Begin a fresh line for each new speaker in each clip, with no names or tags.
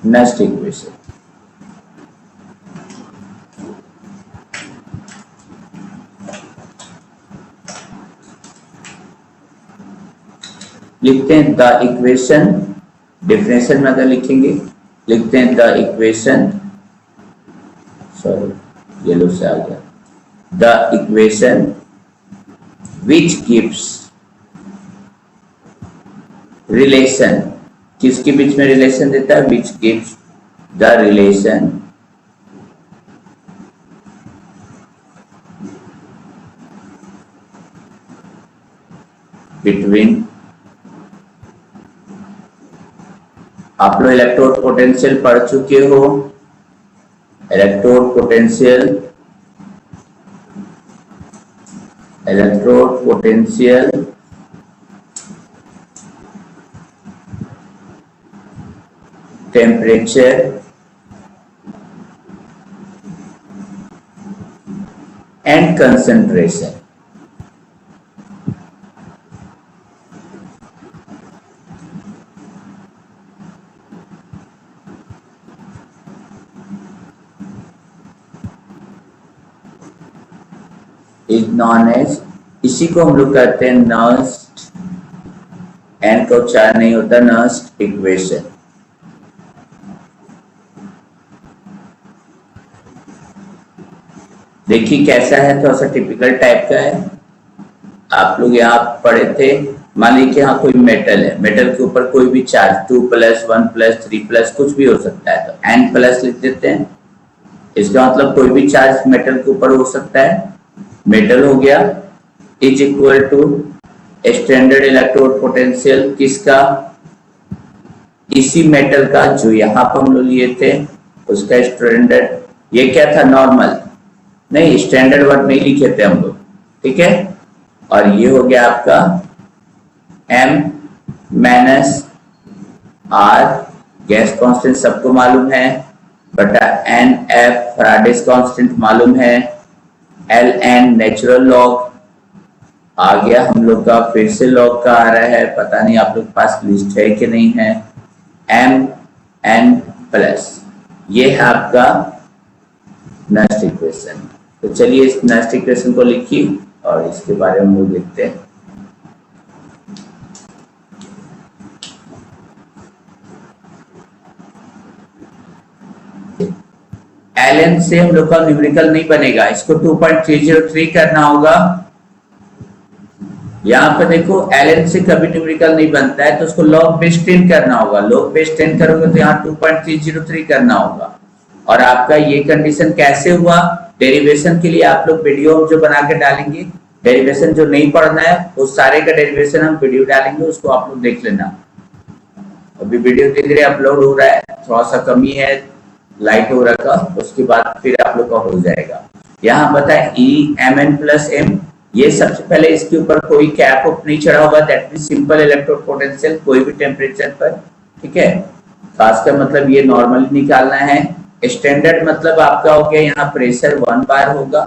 Next equation लिखते हैं the equation, definition में अगर लिखेंगे लिखते हैं द इक्वेशन, सॉरी येलो से आ गया, the equation which gives relation, किसके बीच में रिलेशन देता है, which gives the relation between, आप लोग इलेक्ट्रोड पोटेंशियल पढ़ चुके हो, electrode potential, electrode potential temperature and concentration. Is known as, इसी को हम लोग कहते हैं नर्स्ट, एन का उच्चारण नहीं होता, नर्स्ट इक्वेशन। देखिए कैसा है, थोड़ा सा टिपिकल टाइप का है। आप लोग यहाँ पढ़े थे, मान लीजिए कि यहाँ कोई मेटल है, मेटल के ऊपर कोई भी चार्ज 2+, 1+, 3+ कुछ भी हो सकता है, तो n+ लिख देते हैं। इसका मतलब कोई भी चार्ज मेटल के ऊपर हो सकता है, मेटल हो गया, is equal to standard electrode potential किसका, इसी मेटल का जो यहाँ पर हम लोग लिए थे उसका स्टैंडर्ड, ये क्या था नॉर्मल, नहीं स्टैंडर्ड वर्ड नहीं लिखे थे हम लोग, ठीक है। और ये हो गया आपका m minus r, gas constant सबको मालूम है, बटा NF फैराडेस कांस्टेंट मालूम है, Ln नेचुरल लॉग आ गया हम लोग का, फिर से लॉग का आ रहा है, पता नहीं आप लोग के पास लिस्ट है कि नहीं है, Mn+, ये है आपका नेक्स्ट इक्वेशन। तो चलिए इस नेक्स्ट इक्वेशन को लिखिए और इसके बारे में हम लोग देखते हैं। Ln से हम लोग का न्यूमेरिकल नहीं बनेगा, इसको 2.303 करना होगा। यहाँ पर देखो Ln से कभी न्यूमेरिकल नहीं बनता है, तो उसको log बेस 10 करना होगा, log बेस 10 करोगे तो यहाँ 2.303 करना होगा। और आपका ये कंडीशन कैसे हुआ, डेरिवेशन के लिए आप लोग वीडियो जो बना के डालेंगे, डेरिवेशन जो नहीं पढ़ना है उस सारे का डेरिवेशन हम वीडियो डालेंगे, उसको आप लोग देख लेना। अभी वीडियो धीरे धीरे अपलोड हो रहा है, थोड़ा सा कमी है लाइट हो रखा, उसके बाद फिर आप लोग का हो जाएगा। यहाँ बताए Mn+m, ये सबसे पहले इसके ऊपर कोई कैप अप नहीं चढ़ा होगा, that means simple electrode potential कोई भी टेम्परेचर पर, ठीक है। खासकर मतलब ये नॉर्मली निकालना है। स्टैंडर्ड मतलब आपका हो गया, यहाँ प्रेशर 1 बार होगा,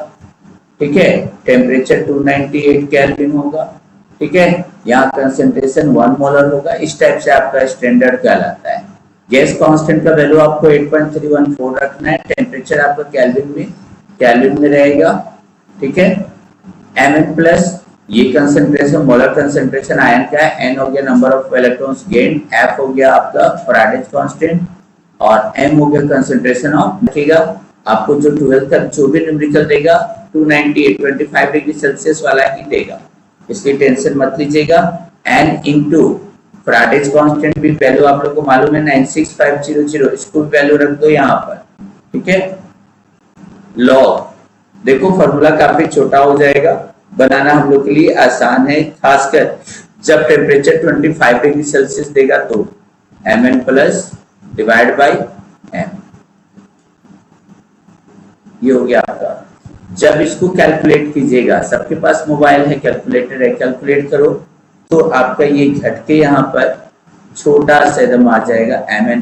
ठीक है, टेम्परेचर 298 केल्विन होगा, ठीक है, यहाँ कंसंट्रेशन 1 मोलर होगा। इस टाइप से आपका स्टैंडर्ड कहलाता है। गैस कांस्टेंट का वैल्यू आपको 8.314 रखना है, टेम्परेचर आपका केल्विन में रहेगा, ठीक है। Mn+, ये कंसंट्रेशन मोलर कंसंट्रेशन आयन का है, n हो गया number of electrons gain, F हो गया आपका फैराडेज कांस्टेंट, और m हो गया कंसंट्रेशन ऑफ, देखिएगा आपको जो 12 तक जो भी न्यूमेरिकल देगा 298 25 डिग्री सेल्सियस वाला ही देगा, इसकी टेंशन मत लीजिएगा। n इंटू फैराडेज कांस्टेंट भी वैल्यू आप लोग को मालूम है 96500, इसको वैल्यू रख दो यहाँ पर, ठीक है। लॉग देखो फॉर्मूला काफी छोटा हो जाएगा, बनाना हम लोग के लिए आसान है, खासकर जब टेम्परेचर 25 डिग्री सेल्सियस देगा तो Mn+ डिवाइड बाई m, ये हो गया आपका। जब इसको कैलकुलेट कीजिएगा, सबके पास मोबाइल है, कैलकुलेटर है, कैलकुलेट करो तो आपका ये घट के यहाँ पर छोटा सा एकदम आ जाएगा Mn+,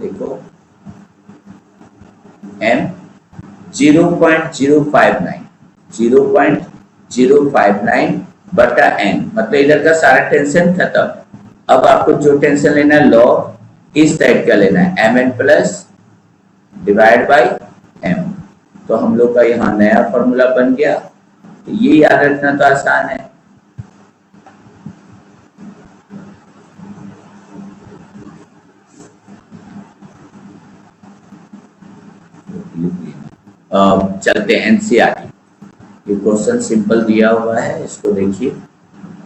देखो m 0.059 बटा n, मतलब इधर का सारा टेंशन खत्म। अब आपको जो टेंशन लेना है लॉग इस टाइप का लेना है, Mn plus divide by m। तो हम लोग का यहाँ नया फॉर्मूला बन गया। तो ये याद रखना तो आसान है। चलते हैं एनसीईआरटी। ये क्वेश्चन सिंपल दिया हुआ है, इसको देखिए,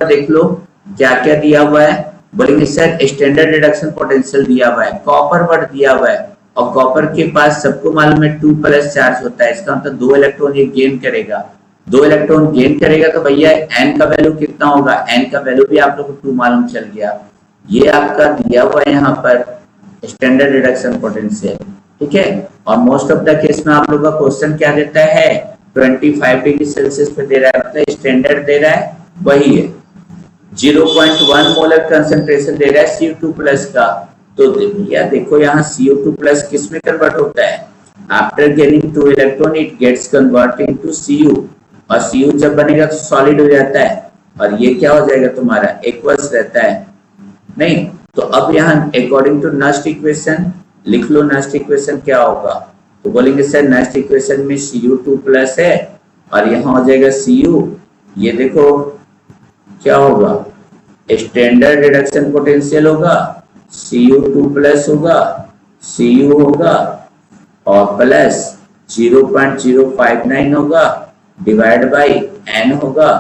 देख लो क्या क्या दिया हुआ है। बोलेंगे सर स्टैंडर्ड रिडक्शन पोटेंशियल दिया हुआ है, कॉपर वर्ड दिया हुआ है, और कॉपर के पास सबको मालूम है 2 प्लस चार्ज होता है। इसका मतलब 2 इलेक्ट्रॉन ये गेन करेगा, 2 इलेक्ट्रॉन गेन करेगा तो भैया n का वैल्यू कितना होगा, n का वैल्यू भी आप लोग को 2 मालूम चल गया। ये आपका दिया हुआ है यहाँ पर स्टैंडर्ड रिडक्शन पोटेंशियल, ठीक है। और मोस्ट ऑफ द केस में आप लोग का क्वेश्चन क्या देता है, 25 डिग्री सेल्सियस पे दे रहा है, मतलब स्टैंडर्ड दे रहा है वही है। 0.1 मोलर कंसंट्रेशन दे रहा है CO2 प्लस का। तो भैया देखो यहाँ CO2 प्लस किस में कन्वर्ट होता है, after gaining 2 electron it gets converted to Cu, और Cu जब बनेगा तो सॉलिड हो जाता है, और ये क्या हो जाएगा तुम्हारा एक्वस रहता है नहीं। तो अब यहाँ अकॉर्डिंग टू नस्ट इक्वेशन लिख लो, नस्ट इक्वेशन क्या होगा। तो बोलेंगे सर नस्ट इक्वेशन में Cu2 प्लस है और यहाँ हो जाएगा Cu, ये देखो क्या होगा, स्टैंडर्ड रिडक्शन पोटेंशियल होगा, Cu2 प्लस होगा, Cu होगा और प्लस 0.059 होगा डिवाइड बाई n होगा,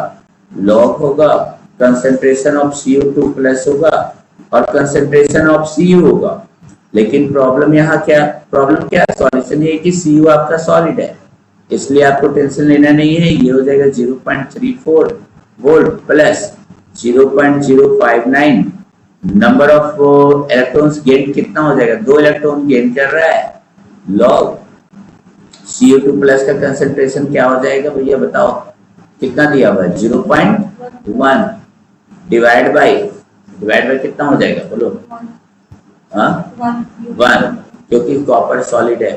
लॉग होगा, कंसंट्रेशन ऑफ CO2 प्लस होगा और कंसंट्रेशन ऑफ Cu होगा। लेकिन प्रॉब्लम यहाँ क्या, प्रॉब्लम क्या है, सॉल्यूशन ये है कि Cu आपका सॉलिड है, इसलिए आपको टेंशन लेना नहीं है। ये हो जाएगा 0.34 volt plus 0.059, number of electrons gain कितना हो जाएगा, 2 इलेक्ट्रॉन गेन कर रहा है, लॉग CO2 प्लस का कंसंट्रेशन क्या हो जाएगा भैया बताओ, कितना दिया हुआ है 0.1 डिवाइड बाई कितना हो जाएगा बोलो, 1, क्योंकि कॉपर सॉलिड है।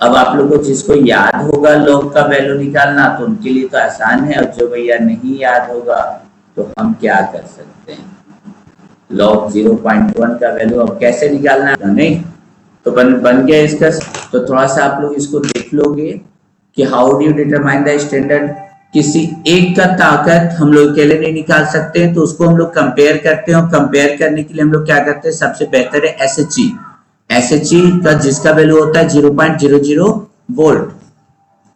अब आप लोग को जिसको याद होगा लॉग का वैल्यू निकालना तो उनके लिए तो आसान है, और जो भैया नहीं याद होगा तो हम क्या कर सकते हैं, लॉग 0.1 का वैल्यू अब कैसे निकालना है नहीं, तो बन गया इसका। तो थोड़ा सा आप लोग इसको देख लोगे कि how do you determine the standard. किसी एक का ताकत हम लोग अकेले नहीं निकाल सकते हैं, तो उसको हम लोग कंपेयर करते हैं, और कंपेयर करने के लिए हम लोग क्या करते हैं, सबसे बेहतर है SHE। SHE का जिसका वैल्यू होता है 0.00 वोल्ट,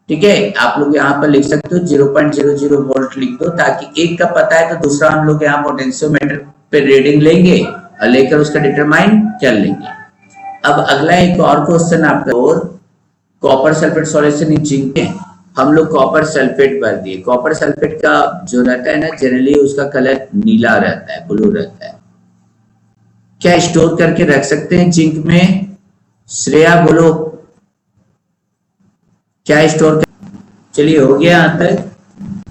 ठीक है। आप लोग यहाँ पर लिख सकते हो 0.00 वोल्ट लिख दो, ताकि एक का पता है तो दूसरा हम लोग यहाँ पोटेंशियोमीटर पे रीडिंग लेंगे और लेकर उसका डिटरमाइन कर लेंगे। अब अगला एक और क्वेश्चन आपका, और copper sulphate solution in zinc है, हम लोग कॉपर सल्फेट भर दिए। कॉपर सल्फेट का जो रहता है ना, जनरली उसका कलर नीला रहता है, ब्लू रहता है। क्या स्टोर करके रख सकते हैं जिंक में, श्रेया बोलो क्या स्टोर, चलिए हो गया यहाँ तक।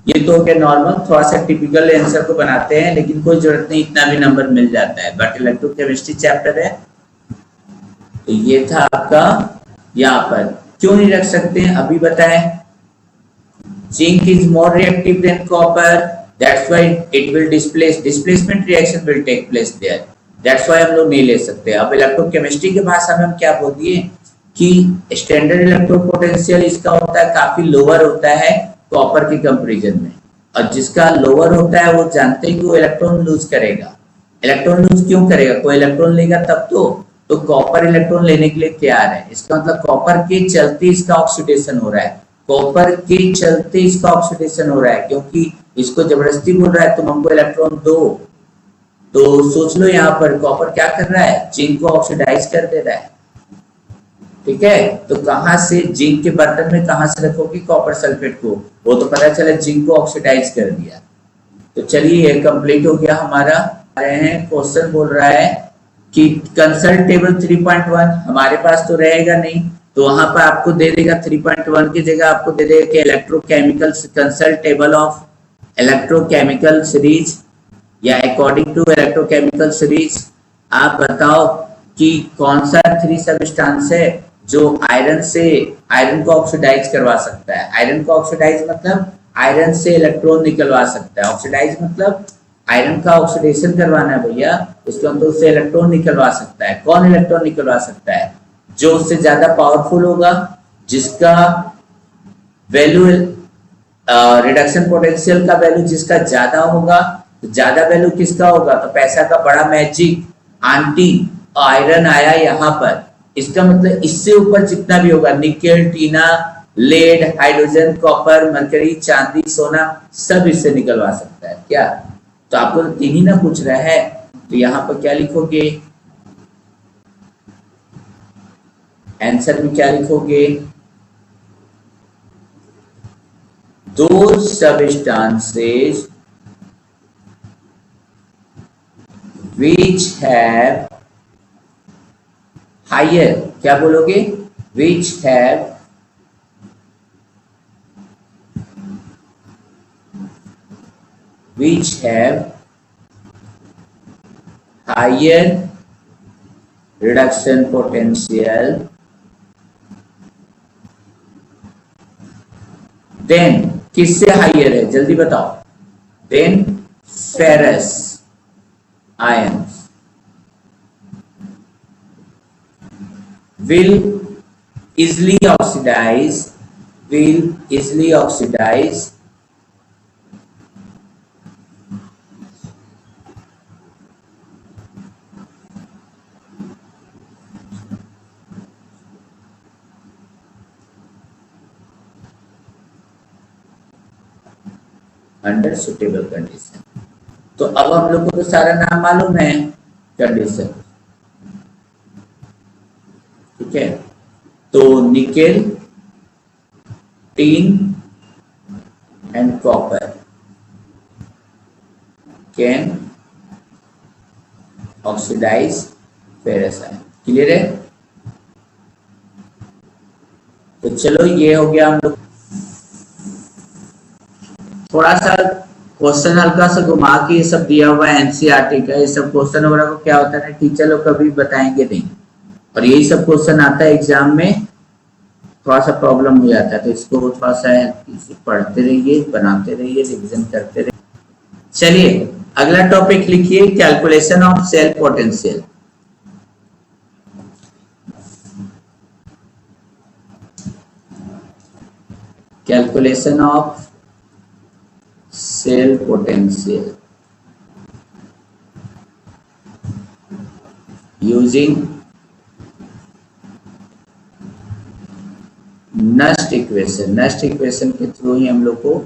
ये तो क्या नॉर्मल थोड़ा सा टिपिकल आंसर को बनाते हैं, लेकिन कोई जरूरत नहीं, इतना भी नंबर मिल जाता है, बट इलेक्ट्रोकेमिस्ट्री चैप्टर है। तो ये था आपका, यहाँ पर क्यों नहीं रख सकते हैं अभी बताएं, zinc is more reactive than copper, that's why it will displacement reaction will take place there, that's why हम लोग नहीं ले सकते। अब इलेक्ट्रोकेमिस्ट्री की भाषा में हम क्या बोल दिए कि स्टैंडर्ड इलेक्ट्रोपोटेंशियल इसका होता है काफी लोअर होता है कॉपर के कंपैरिजन में, और जिसका लोअर होता है वो जानते हैं कि वो इलेक्ट्रॉन लूज करेगा। इलेक्ट्रॉन लूज क्यों करेगा, कोई इलेक्ट्रॉन लेगा तब तो कॉपर इलेक्ट्रॉन लेने के लिए तैयार है, इसका मतलब कॉपर के चलते इसका ऑक्सीडेशन हो रहा है, कॉपर के चलते इसका ऑक्सीडेशन हो रहा है, क्योंकि इसको जबरदस्ती बोल रहा है तुम हमको इलेक्ट्रॉन दो। तो सोच लो यहाँ पर कॉपर क्या कर रहा है, जिंक को ऑक्सीडाइज कर दे रहा है, ठीक है। तो कहां से जिंक के बर्तन में कहां से रखोगे कॉपर सल्फेट को, वो तो पता चला जिंक को ऑक्सीडाइज कर दिया। तो चलिए ये कंप्लीट हो गया हमारा। क्वेश्चन बोल रहा है कि कंसल्ट टेबल 3.1 हमारे पास तो रहेगा नहीं, तो वहां पर आपको दे देगा 3.1 की जगह आपको दे देगा कि electrochemical consult table of electrochemical series या अकॉर्डिंग टू इलेक्ट्रोकेमिकल सीरीज। आप बताओ कि कौन सा 3 सब्सटेंस है जो आयरन को ऑक्सीडाइज करवा सकता है। आयरन को ऑक्सीडाइज मतलब आयरन से इलेक्ट्रॉन निकलवा सकता है, ऑक्सीडाइज मतलब आयरन का ऑक्सीडेशन करवाना है भैया, उसके अंदर उससे इलेक्ट्रॉन निकलवा सकता है। कौन इलेक्ट्रॉन निकलवा सकता है? जो उससे ज्यादा पावरफुल होगा, जिसका वैल्यू रिडक्शन पोटेंशियल का वैल्यू जिसका ज्यादा होगा। तो ज्यादा वैल्यू किसका होगा? तो पैसा का बड़ा मैजिक आंटी आयरन आया यहाँ पर। इसका मतलब इससे ऊपर जितना भी होगा, निकेल, टीना, लेड, हाइड्रोजन, कॉपर, मरकरी, चांदी, सोना, सब इससे निकलवा सकता है क्या? तो आपको तो तीन ही ना पूछ रहा है, तो यहाँ पर क्या लिखोगे? आंसर में क्या लिखोगे? those substances which have higher, क्या बोलोगे? which have higher reduction potential then, किससे हाइयर है जल्दी बताओ? then ferrous ions will easily oxidize under suitable condition. तो अब हम लोग को तो सारा नाम मालूम है कंडीशन, ठीक है? तो nickel, tin and copper can oxidize ferrous ion. Clear है? तो चलो ये हो गया हम लोग। थोड़ा सा क्वेश्चन हल्का सा घुमा के ये सब दिया हुआ है एनसीईआरटी का। ये सब क्वेश्चन वगैरह को क्या होता है टीचर लोग कभी बताएंगे नहीं, और यही सब क्वेश्चन आता है एग्जाम में, थोड़ा सा प्रॉब्लम हो जाता है। तो इसको थोड़ा सा पढ़ते रहिए, बनाते रहिए, रिविजन करते रहिए। चलिए अगला टॉपिक लिखिए, calculation of cell potential. Calculation of cell potential using Nernst equation. Nernst equation के थ्रू ही हम लोग को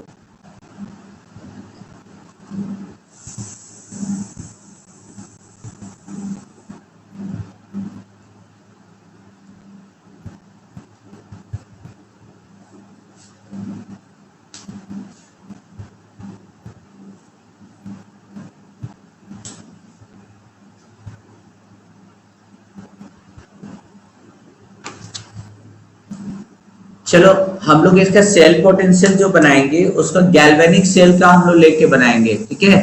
चलो हम लोग इसका सेल पोटेंशियल जो बनाएंगे उसका गैल्वेनिक सेल का हम लोग लेके बनाएंगे, ठीक है?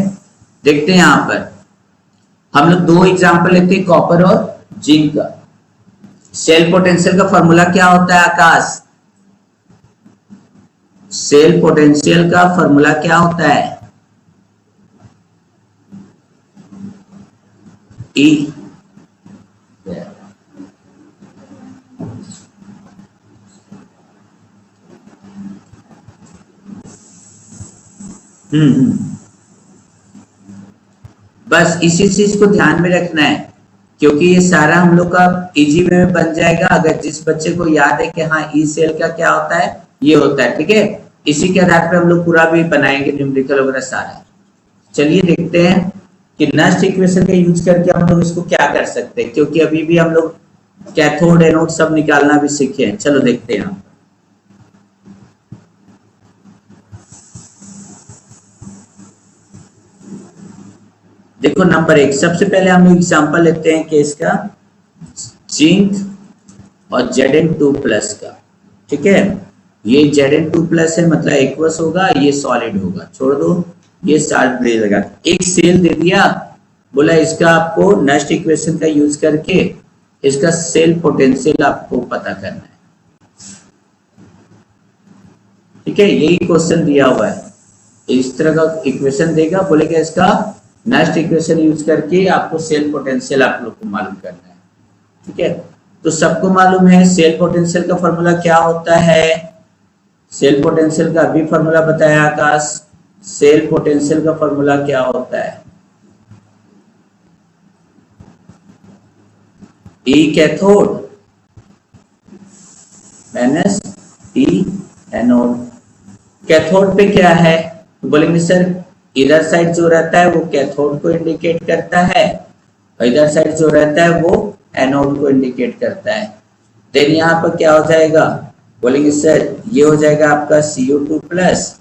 देखते हैं यहां पर हम लोग दो एग्जांपल लेते हैं, कॉपर और जिंक का। सेल पोटेंशियल का फॉर्मूला क्या होता है आकाश? सेल पोटेंशियल का फॉर्मूला क्या होता है? ई बस इसी चीज को ध्यान में रखना है, क्योंकि ये सारा हम लोग का इजी वे में बन जाएगा अगर जिस बच्चे को याद है कि हाँ ई सेल का क्या होता है, ये होता है, ठीक है? इसी के आधार पर हम लोग पूरा भी बनाएंगे न्यूमेरिकल वगैरह सारा। चलिए देखते हैं कि नस्ट इक्वेशन का यूज करके हम लोग इसको क्या कर सकते हैं, क्योंकि अभी भी हम लोग कैथोड एनोड सब निकालना भी सीखे हैं। चलो देखते हैं। देखो नंबर 1, सबसे पहले हम एग्जांपल लेते हैं कि इसका जिंक और Zn2+ का, ठीक है? ये Zn2+ है मतलब एक्वस होगा, ये सॉलिड होगा, छोड़ दो ये साल्ट ब्रेज लगा। एक सेल दे दिया, बोला इसका आपको नस्ट इक्वेशन का यूज करके इसका सेल पोटेंशियल आपको पता करना है, ठीक है? यही क्वेश्चन दिया हुआ है। इस तरह का इक्वेशन देगा, बोलेगा इसका नेक्स्ट इक्वेशन यूज करके आपको सेल पोटेंशियल आप लोग को मालूम करना है। ठीक है, तो सबको मालूम है सेल पोटेंशियल का फॉर्मूला क्या होता है। सेल पोटेंशियल का अभी फॉर्मूला बताया आकाश। सेल पोटेंशियल का फॉर्मूला क्या होता है? ई कैथोड माइनस ई एनोड। कैथोड पे क्या है तो बोलेंगे सर इधर साइड जो रहता है वो कैथोड को इंडिकेट करता है और इधर साइड जो रहता है वो एनोड को इंडिकेट करता है। देन यहाँ पर क्या हो जाएगा, बोलेंगे सर ये हो जाएगा आपका Cu2 प्लस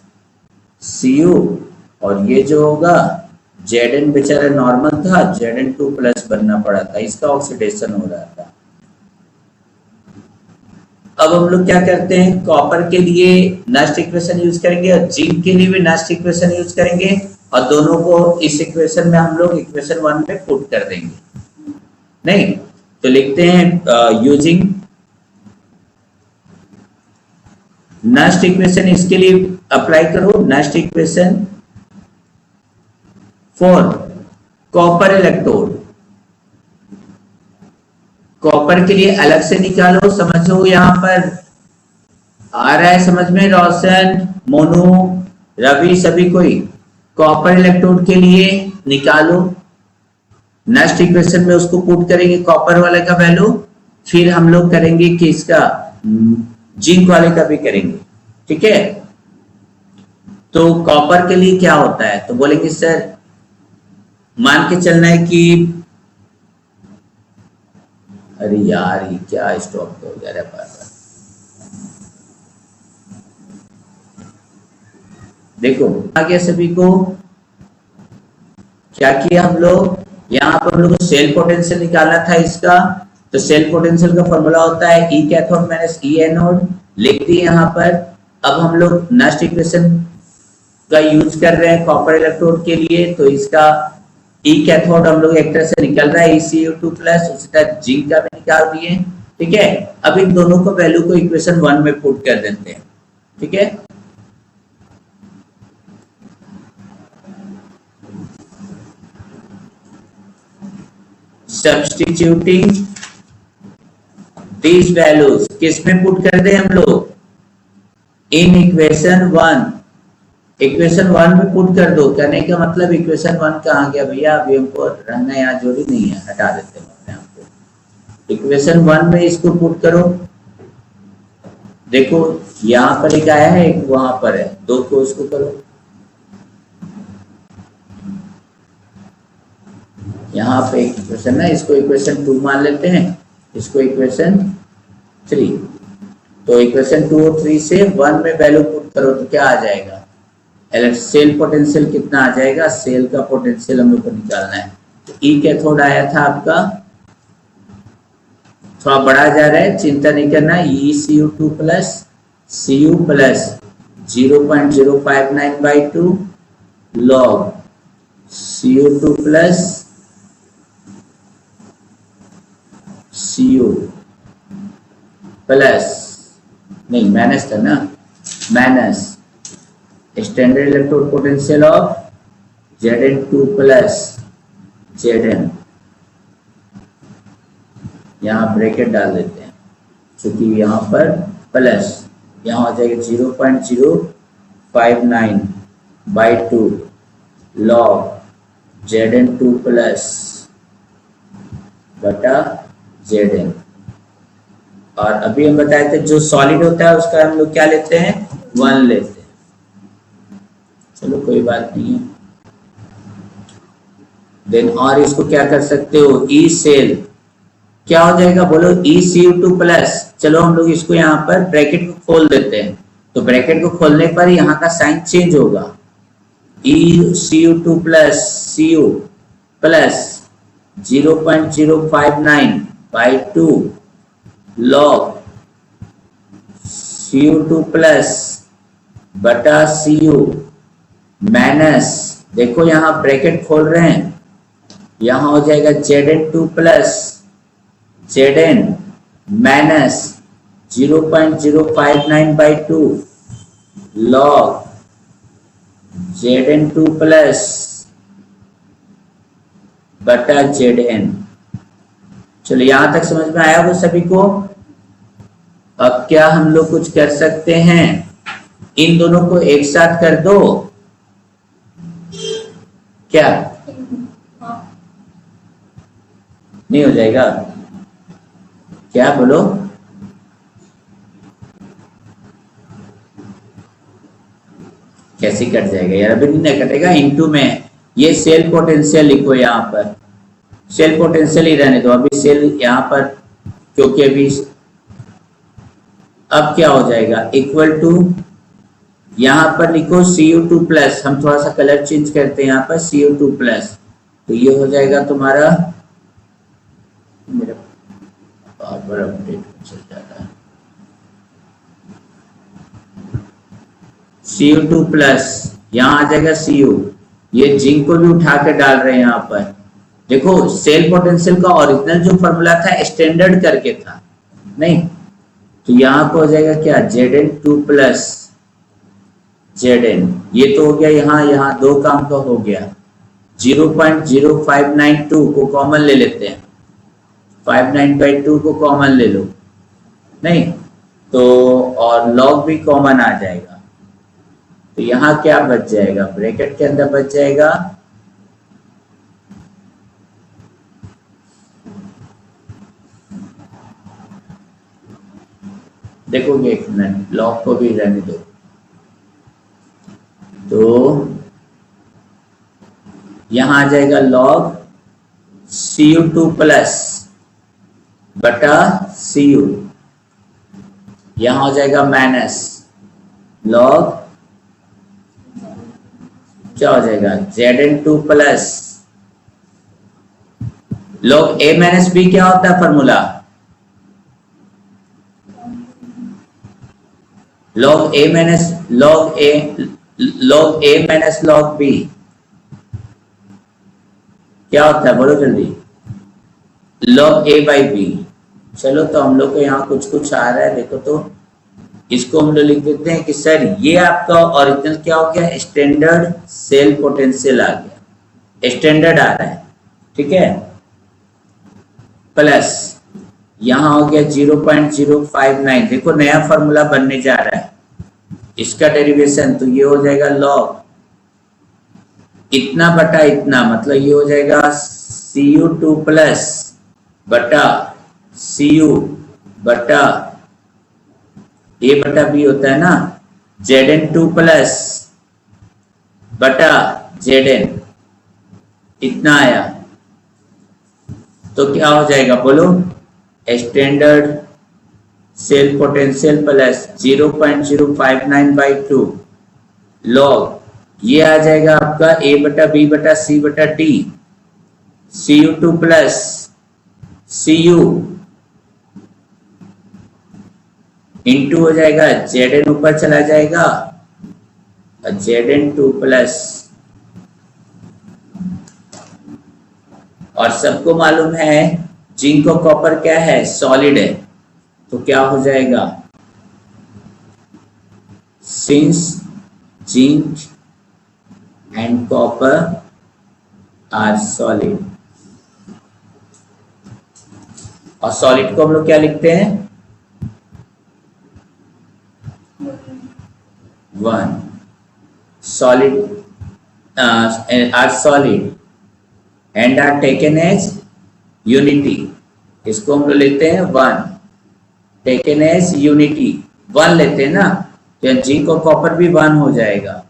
Cu और ये जो होगा Zn बेचारा नॉर्मल था, Zn2 प्लस बनना पड़ा था, इसका ऑक्सीडेशन हो रहा था। अब हम लोग क्या करते हैं, कॉपर के लिए नेक्स्ट इक्वेशन यूज करेंगे और जिंक के लिए भी नेक्स्ट इक्वेशन यूज करेंगे और दोनों को इस इक्वेशन में हम लोग इक्वेशन 1 में पुट कर देंगे। नहीं तो लिखते हैं यूजिंग नेक्स्ट इक्वेशन, इसके लिए अप्लाई करो next equation for copper electrode. Copper के लिए अलग से निकालो, समझो यहाँ पर आ रहा है समझ में, रोशन, मोनू, रवि, सभी कोई कॉपर इलेक्ट्रोड के लिए निकालो। नेक्स्ट इक्वेशन में उसको पुट करेंगे कॉपर वाले का वैल्यू, फिर हम लोग करेंगे कि इसका जिंक वाले का भी करेंगे। ठीक है, तो कॉपर के लिए क्या होता है तो बोलेंगे सर मान के चलना है कि अरे यार ये क्या स्टॉप हो जा रहा है बार बार। देखो आ गया सभी को, क्या किया हम लोग, यहाँ पर हम लोग को सेल पोटेंशियल निकालना था इसका, तो सेल पोटेंशियल का फॉर्मूला होता है ई कैथोड माइनस ई एनोड, लिख दिए यहाँ पर। अब हम लोग नेक्स्ट इक्वेशन का यूज कर रहे हैं कॉपर इलेक्ट्रोड के लिए, तो इसका ई कैथोड हम लोग एक तरह से निकल रहा है Cu2 प्लस, उसी तरह जिंक का भी निकाल दिए। ठीक है, अब इन दोनों को वैल्यू को इक्वेशन 1 में पुट कर देते हैं। ठीक है, सब्स्टिट्यूटिंग दीज वैल्यूज किस में पुट कर दे हम लोग, इन इक्वेशन 1। इक्वेशन 1 में पुट कर दो, कहने का मतलब इक्वेशन 1 कहाँ गया भैया, अभी हमको रहना यहाँ जोड़ी नहीं है, हटा देते हैं अपने आप को। इक्वेशन 1 में इसको पुट करो, देखो यहाँ पर एक आया है एक वहां पर है, दो को इसको करो, यहाँ पे एक इक्वेशन है, इसको इक्वेशन 2 मान लेते हैं, इसको इक्वेशन 3। तो इक्वेशन 2 और 3 से 1 में वैल्यू पुट करो तो क्या आ जाएगा, सेल पोटेंशियल कितना आ जाएगा, सेल का पोटेंशियल हम लोग को निकालना है। तो ई कैथोड आया था आपका, थोड़ा बड़ा जा रहा है, चिंता नहीं करना, Cu2 plus Cu plus 0.059/2 log Cu2 plus Cu plus नहीं माइनस था ना, minus standard electrode potential of Zn2 plus Zn, यहाँ ब्रैकेट डाल देते हैं क्योंकि यहाँ पर प्लस, यहाँ हो जाएगा 0.059/2 लॉग Zn2 प्लस बटा Zn। और अभी हम बताए थे जो सॉलिड होता है उसका हम लोग क्या लेते हैं, 1 लेते हैं। चलो कोई बात नहीं है। देन और इसको क्या कर सकते हो, ई सेल क्या हो जाएगा बोलो, Cu2 प्लस, चलो हम लोग इसको यहाँ पर ब्रैकेट को खोल देते हैं, तो ब्रैकेट को खोलने पर यहाँ का साइन चेंज होगा, Cu2 plus Cu plus 0.059/2 log Cu2 plus बटा Cu माइनस, देखो यहाँ ब्रैकेट खोल रहे हैं, यहाँ हो जाएगा Zn2 plus Zn minus 0.059/2 log Zn2 plus बटा जेड एन। चलो यहां तक समझ में आया वो सभी को। अब क्या हम लोग कुछ कर सकते हैं, इन दोनों को एक साथ कर दो क्या, नहीं हो जाएगा क्या, बोलो। कैसे कट जाएगा यार, अभी नहीं कटेगा, इनटू में ये सेल पोटेंशियल लिखो यहाँ पर, सेल पोटेंशियल ही रहने दो अभी, सेल यहाँ पर, क्योंकि अभी अब क्या हो जाएगा, इक्वल टू यहाँ पर लिखो CO2 प्लस, हम थोड़ा सा कलर चेंज करते हैं यहाँ पर, CO2 प्लस, तो ये हो जाएगा तुम्हारा, मेरा पावर अपडेट चल जाता है, CO2 प्लस, यहाँ आ जाएगा CO, ये जिंक को भी उठा के डाल रहे हैं यहाँ पर। देखो सेल पोटेंशियल का ओरिजिनल जो फॉर्मूला था स्टैंडर्ड करके था, नहीं तो यहाँ को हो जाएगा क्या, Zn2 प्लस Zn, ये तो हो गया यहाँ, यहाँ दो काम का हो गया, 0.0592 को कॉमन ले लेते हैं, 592 को कॉमन ले लो, नहीं तो और लॉग भी कॉमन आ जाएगा, तो यहाँ क्या बच जाएगा, ब्रैकेट के अंदर बच जाएगा देखोगे एक मिनट, लॉग को भी रहने दो, तो यहां आ जाएगा लॉग CO2 प्लस बटा Cu, यहां हो जाएगा माइनस लॉग, क्या हो जाएगा Zn2 plus log A minus B, क्या होता है formula, log A minus log A minus log B क्या होता है, बोलो जल्दी, log A बाई B। चलो तो हम लोग को यहाँ कुछ कुछ आ रहा है, देखो तो इसको हम लोग लिख देते हैं कि सर ये आपका ओरिजिनल क्या हो गया, स्टैंडर्ड सेल पोटेंशियल आ गया, स्टैंडर्ड आ रहा है, ठीक है, प्लस यहाँ हो गया 0.059, देखो नया फॉर्मूला बनने जा रहा है, इसका डेरिवेशन, तो ये हो जाएगा लॉग इतना बटा इतना, मतलब ये हो जाएगा Cu2 प्लस बटा Cu बटा A बटा B होता है ना, Zn2 प्लस बटा Zn, इतना आया, तो क्या हो जाएगा बोलो, standard cell potential plus 0.059/2 log, ये आ जाएगा आपका A बटा B बटा C बटा D, Cu2 plus Cu into हो जाएगा Zn ऊपर चला जाएगा, Zn2 प्लस, और सबको मालूम है जिंक और कॉपर क्या है, सॉलिड है, तो क्या हो जाएगा, since zinc and copper are solid, और सॉलिड को हम लोग क्या लिखते हैं, 1 solid are solid and are taken as unity, इसको हम लोग लेते हैं 1 टेकन एज यूनिटी, 1 लेते हैं ना, तो जिंक और कॉपर भी 1 हो जाएगा।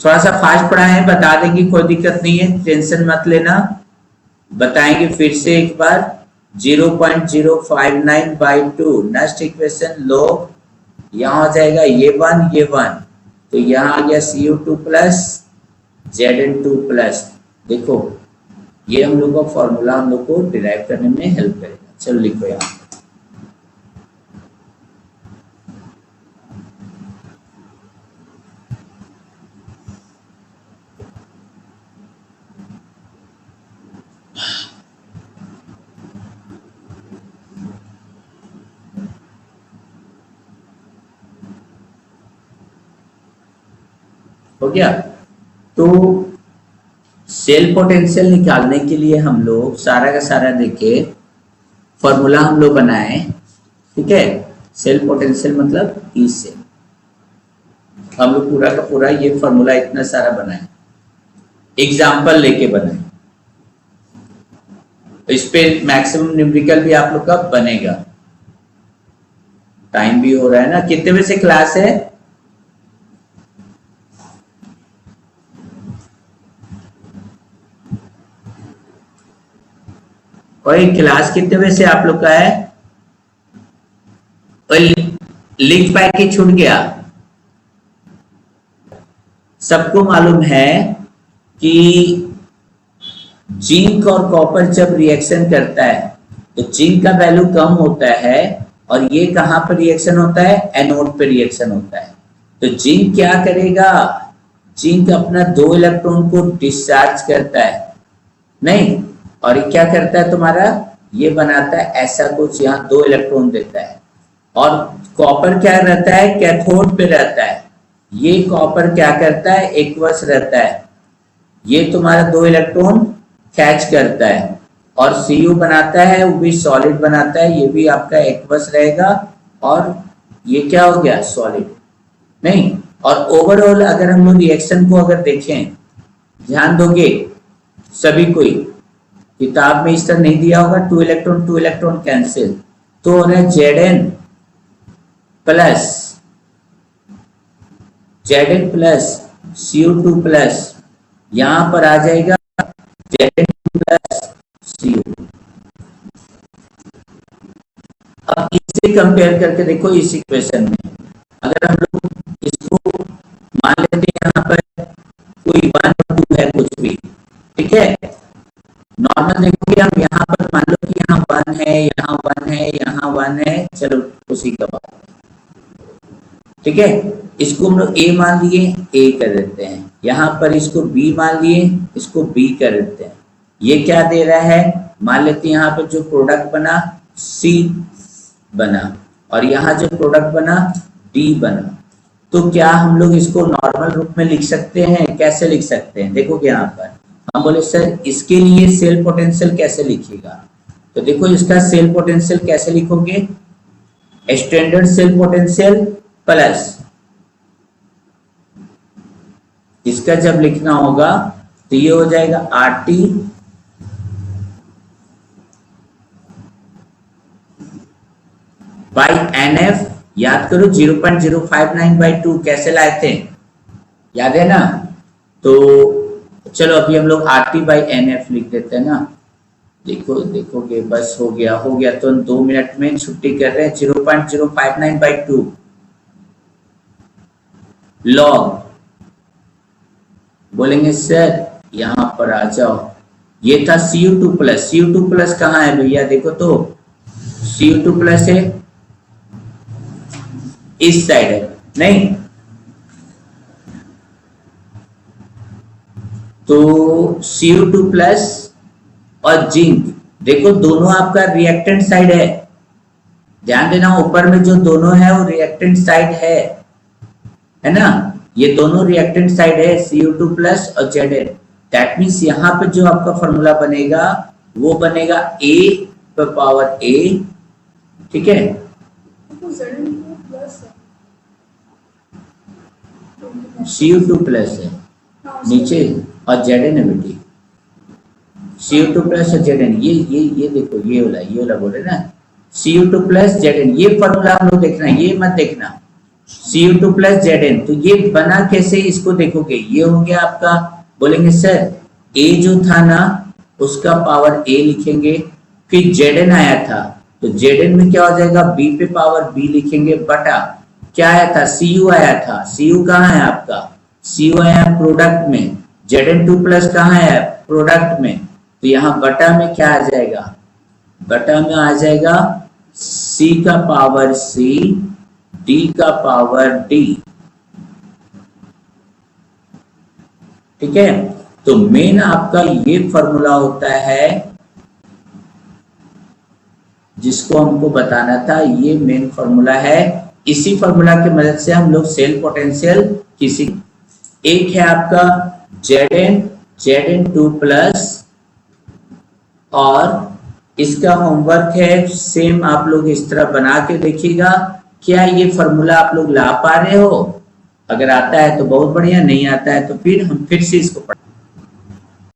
थोड़ा सा फास्ट पढ़ा है, बता देंगे, कोई दिक्कत नहीं है, टेंशन मत लेना, बताएंगे फिर से एक बार, 0.059/2 नेक्स्ट इक्वेशन लॉग, यहाँ हो जाएगा ये 1, तो यहाँ आ गया Cu2 प्लस Zn2 प्लस, देखो ये हम लोग का फॉर्मूला हम लोग को डिराइव करने में हेल्प करेगा। चलो लिखो यहाँ, हो गया, तो सेल पोटेंशियल निकालने के लिए हम लोग सारा का सारा देखे फॉर्मूला हम लोग बनाए, ठीक है। सेल पोटेंशियल मतलब ई से हम लोग पूरा का पूरा ये फॉर्मूला इतना सारा बनाए, एग्जाम्पल लेके बनाए। इस पे मैक्सिमम न्यूमेरिकल भी आप लोग का बनेगा। टाइम भी हो रहा है ना, कितने बजे से क्लास है? कोई क्लास कितने बजे से आप लोग का है? लिंक पैक ही छूट गया। सबको मालूम है कि जिंक और कॉपर जब रिएक्शन करता है तो जिंक का वैल्यू कम होता है और ये कहां पर रिएक्शन होता है? एनोड पे रिएक्शन होता है। तो जिंक क्या करेगा? जिंक अपना 2 इलेक्ट्रॉन को डिस्चार्ज करता है, नहीं, और ये क्या करता है तुम्हारा? ये बनाता है ऐसा कुछ, यहाँ 2 इलेक्ट्रॉन देता है। और कॉपर क्या रहता है? कैथोड पे रहता है। ये कॉपर क्या करता है? एक्वस रहता है। ये तुम्हारा 2 इलेक्ट्रॉन कैच करता है और Cu बनाता है, वो भी सॉलिड बनाता है, ये भी आपका एक्वस रहेगा और ये क्या हो गया? सॉलिड, नहीं। और ओवरऑल अगर हम लोग रिएक्शन को अगर देखें, ध्यान दोगे सभी कोई, किताब में इस तरह नहीं दिया होगा, 2 इलेक्ट्रॉन कैंसिल, तो हो रहा है Zn प्लस Cu2 प्लस, यहां पर आ जाएगा Zn प्लस Cu। अब इससे कंपेयर करके देखो इस इक्वेशन में, अगर हम लोग इसको मान लेते हैं यहाँ पर कोई 1 और 2 है कुछ भी, ठीक है। नॉर्मल देखोगे हम यहाँ पर मान लो कि यहाँ 1 है, यहाँ 1 है, यहाँ 1 है, चलो उसी का बात, ठीक है। इसको हम लोग A मान लिए, A कर देते हैं। यहाँ पर इसको B मान लिए, इसको B कर देते हैं। ये क्या दे रहा है? मान लेते हैं यहाँ पर जो प्रोडक्ट बना C बना और यहाँ जो प्रोडक्ट बना D बना। तो क्या हम लोग इसको नॉर्मल रूप में लिख सकते हैं? कैसे लिख सकते हैं? देखोगे यहाँ पर हम बोले सर इसके लिए सेल पोटेंशियल कैसे लिखिएगा? तो देखो इसका सेल पोटेंशियल कैसे लिखोगे? स्टैंडर्ड सेल पोटेंशियल प्लस इसका जब लिखना होगा तो ये हो जाएगा RT बाई NF। याद करो 0.059/2 कैसे लाए थे, याद है ना? तो चलो अभी हम लोग RT बाई NF लिख देते हैं ना। देखो देखोगे बस हो गया तो हम 2 मिनट में छुट्टी कर रहे हैं। 0.059/2 लॉग, बोलेंगे सर यहां पर आ जाओ, ये था Cu2 प्लस। Cu2 प्लस कहाँ है भैया? देखो तो Cu2 प्लस है इस साइड है, नहीं तो Cu2 प्लस और जिंक, देखो दोनों आपका रिएक्टेंट साइड है। ध्यान देना ऊपर में जो दोनों है वो रिएक्टेंट साइड है ना? ये दोनों रिएक्टेंट साइड है Cu2 प्लस और Zn। दैट मीन्स यहाँ पे जो आपका फॉर्मूला बनेगा वो बनेगा A पर पावर A, ठीक है। Cu2 प्लस है नीचे और Zn है बेटी। Cu2 प्लस और Zn, ये देखो ये वाला बोले ना Cu2 प्लस Zn, ये फॉर्मूला हम लोग देखना, ये मत देखना। Cu2 प्लस Zn, तो ये बना कैसे इसको देखोगे, ये हो गया आपका, बोलेंगे सर A जो था ना उसका पावर A लिखेंगे, फिर Zn आया था तो Zn में क्या हो जाएगा? B पे पावर B लिखेंगे बटा क्या आया था? Cu आया था। Cu कहाँ है आपका? Cu आया प्रोडक्ट में। Zn2 प्लस कहाँ है? प्रोडक्ट में। तो यहाँ बटा में क्या आ जाएगा? बटा में आ जाएगा C का पावर C, D का पावर D, ठीक है। तो मेन आपका ये फॉर्मूला होता है जिसको हमको बताना था, ये मेन फॉर्मूला है। इसी फॉर्मूला की मदद से हम लोग सेल पोटेंशियल किसी, एक है आपका Zn Zn2 प्लस, और इसका होमवर्क है सेम आप लोग इस तरह बना के देखिएगा। क्या ये फॉर्मूला आप लोग ला पा रहे हो? अगर आता है तो बहुत बढ़िया, नहीं आता है तो फिर हम फिर से इसको पढ़